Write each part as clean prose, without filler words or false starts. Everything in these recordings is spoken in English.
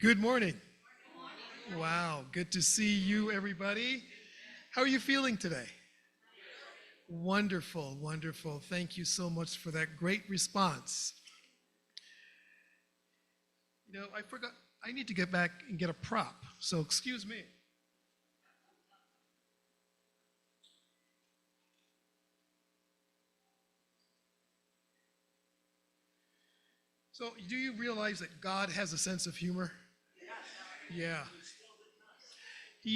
Good morning. Wow, good to see you, everybody. How are you feeling today? Wonderful, wonderful. Thank you so much for that great response. I forgot, I need to get back and get a prop, so excuse me. So, do you realize that God has a sense of humor? Yeah.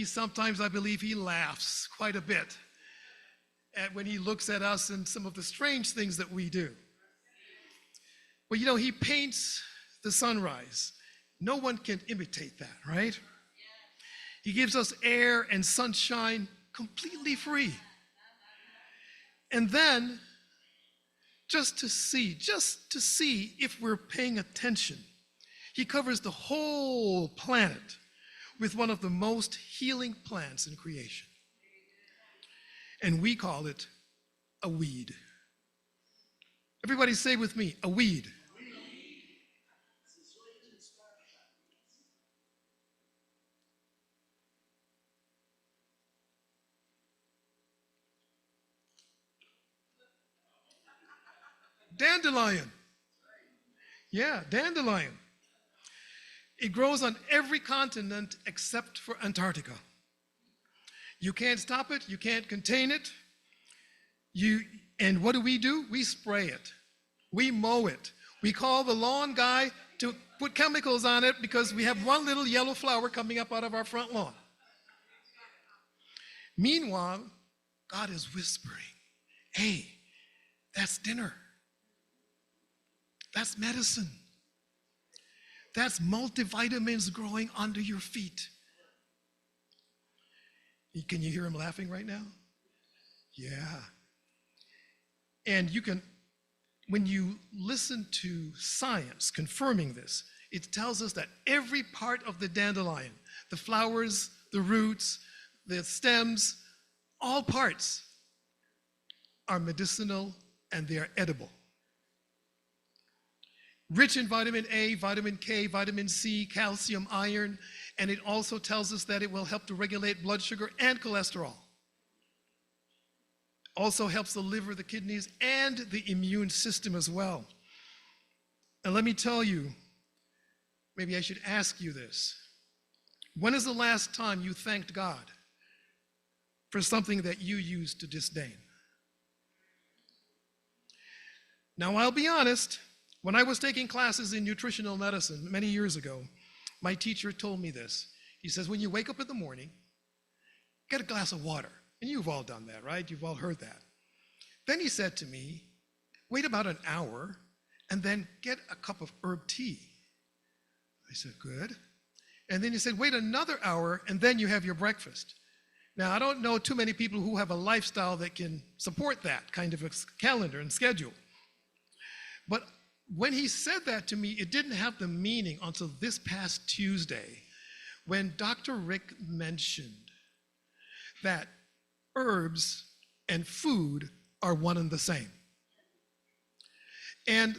Sometimes, I believe, he laughs quite a bit when he looks at us and some of the strange things that we do. But he paints the sunrise. No one can imitate that, right? He gives us air and sunshine completely free. And then, just to see if we're paying attention, he covers the whole planet with one of the most healing plants in creation. And we call it a weed. Everybody say with me, a weed. Dandelion. Yeah, dandelion. It grows on every continent except for Antarctica. You can't stop it, you can't contain it. And what do? We spray it. We mow it. We call the lawn guy to put chemicals on it because we have one little yellow flower coming up out of our front lawn. Meanwhile, God is whispering, hey, that's dinner. That's medicine. That's multivitamins growing under your feet. Can you hear him laughing right now? Yeah. And when you listen to science confirming this, it tells us that every part of the dandelion, the flowers, the roots, the stems, all parts are medicinal and they are edible. Rich in vitamin A, vitamin K, vitamin C, calcium, iron, and it also tells us that it will help to regulate blood sugar and cholesterol. Also helps the liver, the kidneys, and the immune system as well. And let me tell you, maybe I should ask you this. When is the last time you thanked God for something that you used to disdain? Now, I'll be honest. When I was taking classes in nutritional medicine many years ago, my teacher told me this. He says, when you wake up in the morning, get a glass of water. And you've all done that, right? You've all heard that. Then he said to me, wait about an hour and then get a cup of herb tea. I said, good. And then he said, wait another hour and then you have your breakfast. Now, I don't know too many people who have a lifestyle that can support that kind of a calendar and schedule. But when he said that to me, it didn't have the meaning until this past Tuesday when Dr. Rick mentioned that herbs and food are one and the same. And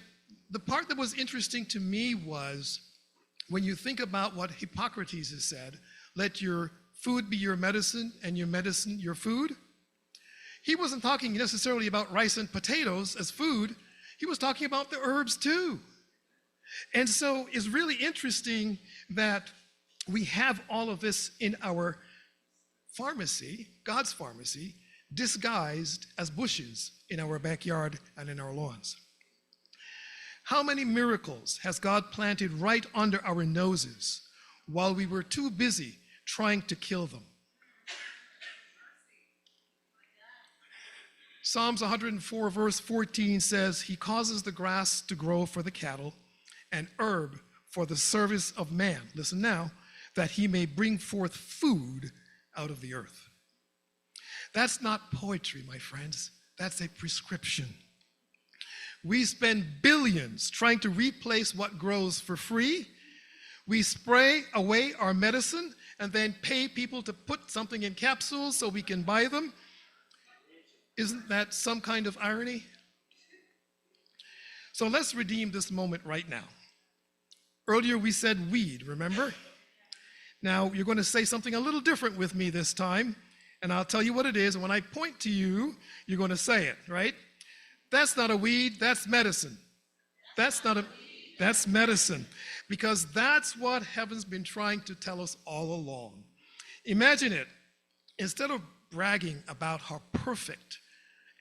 the part that was interesting to me was when you think about what Hippocrates has said, let your food be your medicine and your medicine your food. He wasn't talking necessarily about rice and potatoes as food. He was talking about the herbs too. And so it's really interesting that we have all of this in our pharmacy, God's pharmacy, disguised as bushes in our backyard and in our lawns. How many miracles has God planted right under our noses while we were too busy trying to kill them? Psalms 104 verse 14 says, he causes the grass to grow for the cattle and herb for the service of man. Listen now, that he may bring forth food out of the earth. That's not poetry, my friends. That's a prescription. We spend billions trying to replace what grows for free. We spray away our medicine and then pay people to put something in capsules so we can buy them. Isn't that some kind of irony? So let's redeem this moment right now. Earlier we said weed, remember? Now you're going to say something a little different with me this time, and I'll tell you what it is, and when I point to you, you're going to say it, right? That's not a weed, that's medicine. That's medicine, because that's what heaven's been trying to tell us all along. Imagine it. Instead of bragging about how perfect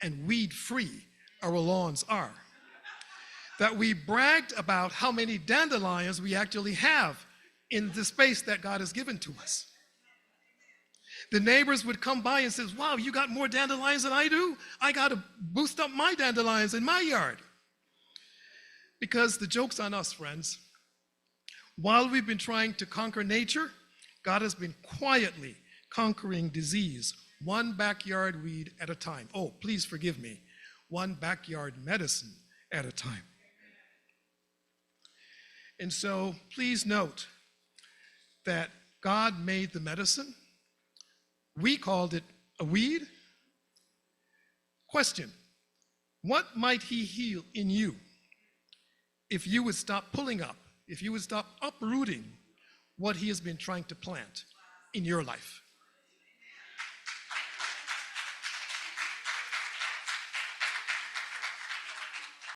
and weed-free our lawns are, that we bragged about how many dandelions we actually have in the space that God has given to us. The neighbors would come by and say, wow, you got more dandelions than I do? I got to boost up my dandelions in my yard. Because the joke's on us, friends. While we've been trying to conquer nature, God has been quietly conquering disease, one backyard weed at a time. Oh, please forgive me, one backyard medicine at a time. And so please note that God made the medicine. We called it a weed. Question, what might he heal in you if you would stop pulling up, if you would stop uprooting what he has been trying to plant in your life?